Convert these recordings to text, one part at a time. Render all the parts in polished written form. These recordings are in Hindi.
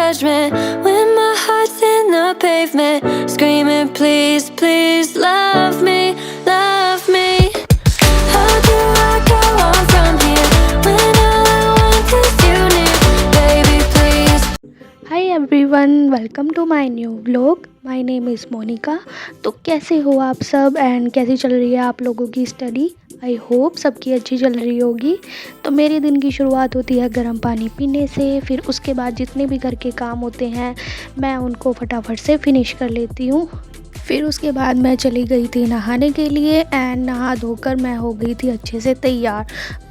judgment when my heart's in the pavement, screaming please, please love me, love me. How do I go on from here when all I want is you near, baby please. Hi everyone, welcome to my new vlog. My name is Monika. तो कैसे हो आप सब एंड कैसी चल रही है आप लोगों की स्टडी? आई होप सबकी अच्छी चल रही होगी। तो मेरे दिन की शुरुआत होती है गर्म पानी पीने से। फिर उसके बाद जितने भी घर के काम होते हैं मैं उनको फटाफट से फिनिश कर लेती हूँ। फिर उसके बाद मैं चली गई थी नहाने के लिए एंड नहा धोकर मैं हो गई थी अच्छे से तैयार।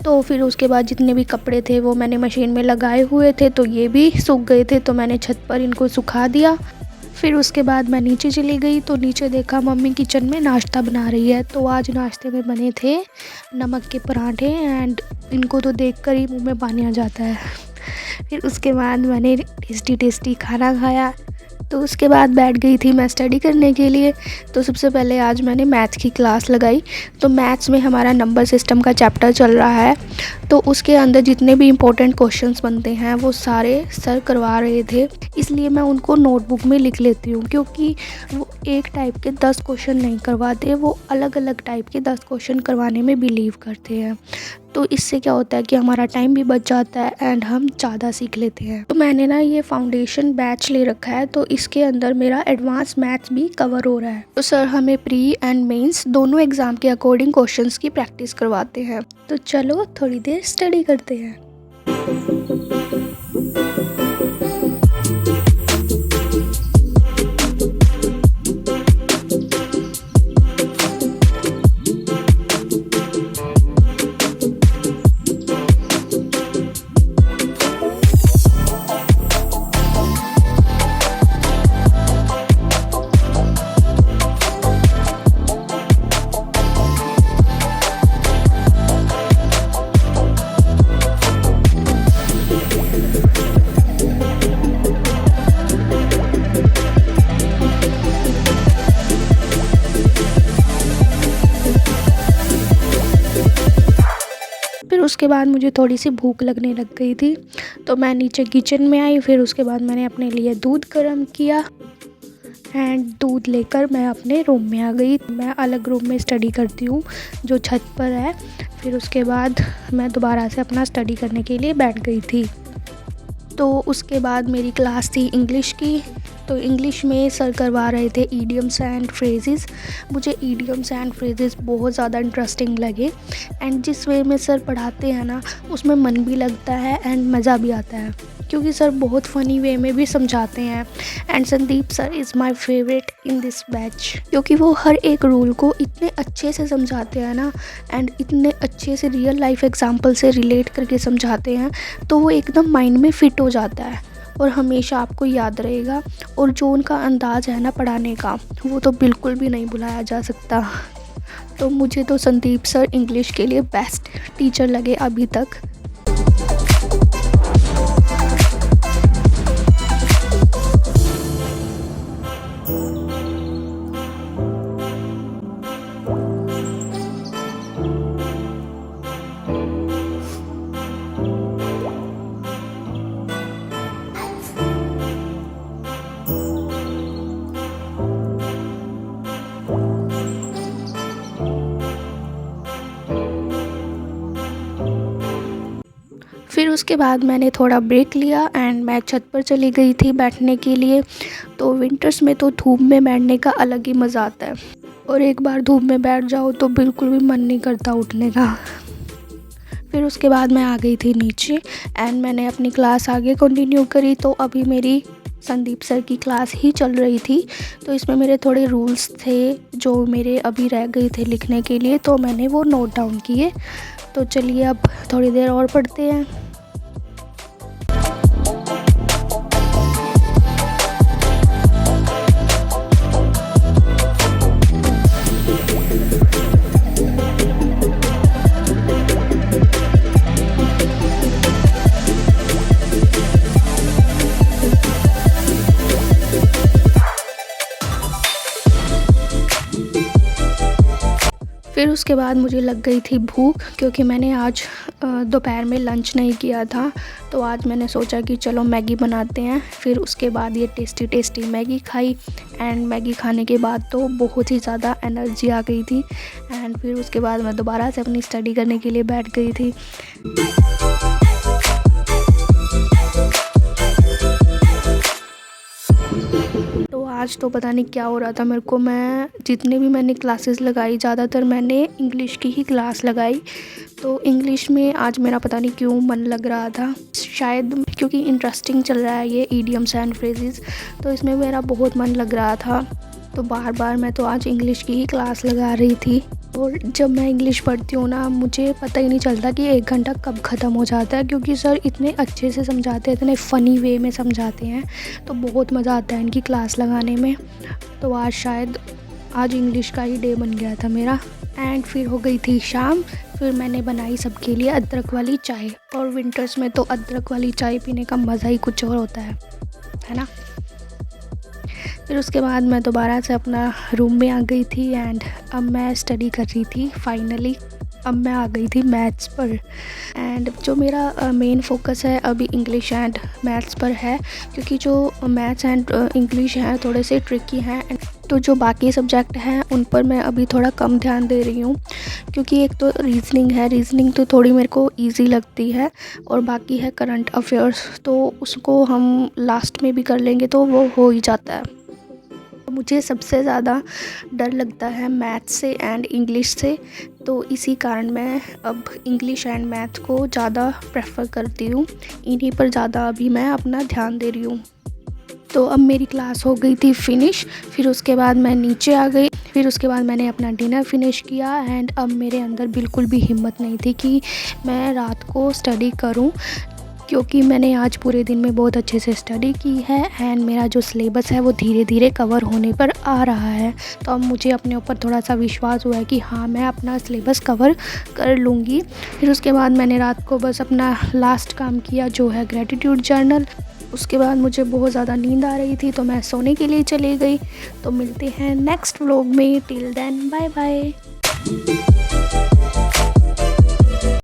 तो फिर उसके बाद जितने भी कपड़े थे वो मैंने मशीन में लगाए हुए थे, तो ये भी सूख गए थे, तो मैंने छत पर इनको सुखा दिया। फिर उसके बाद मैं नीचे चली गई तो नीचे देखा मम्मी किचन में नाश्ता बना रही है। तो आज नाश्ते में बने थे नमक के पराठे एंड इनको तो देखकर ही मुंह में पानी आ जाता है। फिर उसके बाद मैंने टेस्टी खाना खाया। तो उसके बाद बैठ गई थी मैं स्टडी करने के लिए। तो सबसे पहले आज मैंने मैथ्स की क्लास लगाई। तो मैथ्स में हमारा नंबर सिस्टम का चैप्टर चल रहा है, तो उसके अंदर जितने भी इम्पोर्टेंट क्वेश्चंस बनते हैं वो सारे सर करवा रहे थे, इसलिए मैं उनको नोटबुक में लिख लेती हूँ, क्योंकि वो एक टाइप के 10 क्वेश्चन नहीं करवाते, वो अलग अलग टाइप के 10 क्वेश्चन करवाने में बिलीव करते हैं। तो इससे क्या होता है कि हमारा टाइम भी बच जाता है एंड हम ज़्यादा सीख लेते हैं। तो मैंने ना ये फाउंडेशन बैच ले रखा है, तो इसके अंदर मेरा एडवांस मैथ्स भी कवर हो रहा है। तो सर हमें प्री एंड मेंस दोनों एग्ज़ाम के अकॉर्डिंग क्वेश्चंस की प्रैक्टिस करवाते हैं। तो चलो थोड़ी देर स्टडी करते हैं। फिर उसके बाद मुझे थोड़ी सी भूख लगने लग गई थी, तो मैं नीचे किचन में आई। फिर उसके बाद मैंने अपने लिए दूध गर्म किया एंड दूध लेकर मैं अपने रूम में आ गई। मैं अलग रूम में स्टडी करती हूँ जो छत पर है। फिर उसके बाद मैं दोबारा से अपना स्टडी करने के लिए बैठ गई थी। तो उसके बाद मेरी क्लास थी इंग्लिश की। तो इंग्लिश में सर करवा रहे थे ईडियम्स एंड फ्रेजेस। मुझे ईडियम्स एंड फ्रेजेस बहुत ज़्यादा इंटरेस्टिंग लगे एंड जिस वे में सर पढ़ाते हैं ना उसमें मन भी लगता है एंड मज़ा भी आता है, क्योंकि सर बहुत फ़नी वे में भी समझाते हैं। And Sandeep sir is my favourite in this batch, क्योंकि वो हर एक रूल को इतने अच्छे से समझाते हैं ना एंड इतने अच्छे से रियल लाइफ एग्जांपल से रिलेट करके समझाते हैं, तो वो एकदम माइंड में फ़िट हो जाता है और हमेशा आपको याद रहेगा। और जो उनका अंदाज़ है ना पढ़ाने का, वो तो बिल्कुल भी नहीं भुलाया जा सकता। तो मुझे तो संदीप सर इंग्लिश के लिए बेस्ट टीचर लगे अभी तक। फिर उसके बाद मैंने थोड़ा ब्रेक लिया एंड मैं छत पर चली गई थी बैठने के लिए। तो विंटर्स में तो धूप में बैठने का अलग ही मज़ा आता है, और एक बार धूप में बैठ जाओ तो बिल्कुल भी मन नहीं करता उठने का। फिर उसके बाद मैं आ गई थी नीचे एंड मैंने अपनी क्लास आगे कंटिन्यू करी। तो अभी मेरी संदीप सर की क्लास ही चल रही थी, तो इसमें मेरे थोड़े रूल्स थे जो मेरे अभी रह गए थे लिखने के लिए, तो मैंने वो नोट डाउन किए। तो चलिए अब थोड़ी देर और पढ़ते हैं। फिर उसके बाद मुझे लग गई थी भूख, क्योंकि मैंने आज दोपहर में लंच नहीं किया था। तो आज मैंने सोचा कि चलो मैगी बनाते हैं। फिर उसके बाद ये टेस्टी मैगी खाई एंड मैगी खाने के बाद तो बहुत ही ज़्यादा एनर्जी आ गई थी। एंड फिर उसके बाद मैं दोबारा से अपनी स्टडी करने के लिए बैठ गई थी। तो आज तो पता नहीं क्या हो रहा था मेरे को, मैं जितने भी मैंने क्लासेस लगाई ज़्यादातर मैंने इंग्लिश की ही क्लास लगाई। तो इंग्लिश में आज मेरा पता नहीं क्यों मन लग रहा था, शायद क्योंकि इंटरेस्टिंग चल रहा है ये ईडियम्स एंड फ्रेजेस, तो इसमें मेरा बहुत मन लग रहा था। तो बार मैं तो आज इंग्लिश की ही क्लास लगा रही थी। और जब मैं इंग्लिश पढ़ती हूँ ना, मुझे पता ही नहीं चलता कि 1 घंटा कब ख़त्म हो जाता है, क्योंकि सर इतने अच्छे से समझाते हैं, इतने फ़नी वे में समझाते हैं, तो बहुत मज़ा आता है इनकी क्लास लगाने में। तो आज इंग्लिश का ही डे बन गया था मेरा। एंड फिर हो गई थी शाम। फिर मैंने बनाई सबके लिए अदरक वाली चाय, और विंटर्स में तो अदरक वाली चाय पीने का मज़ा ही कुछ और होता है ना। फिर उसके बाद मैं दोबारा से अपना रूम में आ गई थी एंड अब मैं स्टडी कर रही थी। फाइनली अब मैं आ गई थी मैथ्स पर, एंड जो मेरा मेन फोकस है अभी इंग्लिश एंड मैथ्स पर है, क्योंकि जो मैथ्स एंड इंग्लिश हैं थोड़े से ट्रिकी हैं। तो जो बाकी सब्जेक्ट हैं उन पर मैं अभी थोड़ा कम ध्यान दे रही हूँ, क्योंकि एक तो रीजनिंग तो थोड़ी मेरे को इजी लगती है, और बाकी है करंट अफेयर्स, तो उसको हम लास्ट में भी कर लेंगे तो वो हो ही जाता है। मुझे सबसे ज़्यादा डर लगता है मैथ्स से एंड इंग्लिश से, तो इसी कारण मैं अब इंग्लिश एंड मैथ को ज़्यादा प्रेफर करती हूँ। इन्हीं पर ज़्यादा अभी मैं अपना ध्यान दे रही हूँ। तो अब मेरी क्लास हो गई थी फिनिश। फिर उसके बाद मैं नीचे आ गई। फिर उसके बाद मैंने अपना डिनर फिनिश किया एंड अब मेरे अंदर बिल्कुल भी हिम्मत नहीं थी कि मैं रात को स्टडी करूं, क्योंकि मैंने आज पूरे दिन में बहुत अच्छे से स्टडी की है एंड मेरा जो सिलेबस है वो धीरे धीरे कवर होने पर आ रहा है। तो अब मुझे अपने ऊपर थोड़ा सा विश्वास हुआ है कि हाँ, मैं अपना सिलेबस कवर कर लूँगी। फिर उसके बाद मैंने रात को बस अपना लास्ट काम किया, जो है ग्रेटिट्यूड जर्नल। उसके बाद मुझे बहुत ज़्यादा नींद आ रही थी, तो मैं सोने के लिए चली गई। तो मिलते हैं नेक्स्ट व्लॉग में। Till then bye bye.